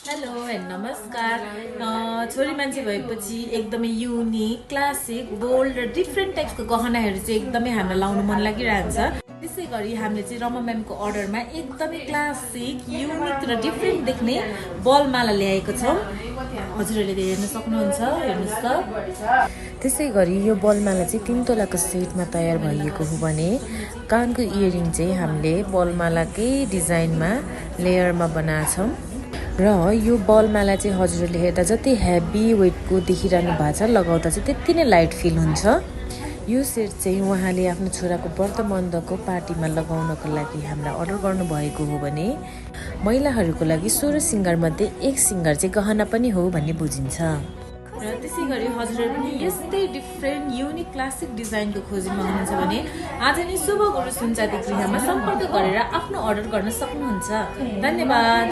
Hello and नमस्कार। छोरी मान्छे भएपछि एकदमै युनिक क्लासिक बोल्ड र डिफ्रेन्ट टाइपको गहनाहरू चाहिँ एकदमै हामीलाई लाउनु मन लागिरहन्छ। त्यसै गरी हामीले चाहिँ रमा म्यामको अर्डरमा एकदमै क्लासिक युनिक र डिफ्रेन्ट देख्ने बलमाला ल्याएको छौँ। हजुरहरूले हेर्न सक्नुहुन्छ, हेर्नुहोस् त। त्यसै गरी यो बलमाला चाहिँ 3 तोलाको सेटमा तयार भएको हो भने कानको इयरिङ चाहिँ हामीले बलमालाकै डिजाइनमा लेयरमा बनाछौँ। र यो बलमाला चाहिँ हजुरहरूले हेर्दा जति हेभी वेटको देखिरहनु भएको छ लगाउँदा चाहिँ त्यति नै लाइट फिल हुन्छ। यो सेट चाहिँ उहाँले आफ्नो छोराको व्रतबन्धको पार्टीमा लगाउनको लागि हामीलाई अर्डर गर्नुभएको हो भने महिलाहरूको लागि 16 सिङ्गारमध्ये एक सिङ्गार चाहिँ गहना पनि हो भन्ने बुझिन्छ। र त्यसै गरी हजुरहरू पनि यस्तै डिफ्रेन्ट युनिक क्लासिक डिजाइनको खोजीमा हुनुहुन्छ भने आज नै शुभ गुरु सुनचाँदी गृहमा सम्पर्क गरेर आफ्नो अर्डर गर्न सक्नुहुन्छ। धन्यवाद।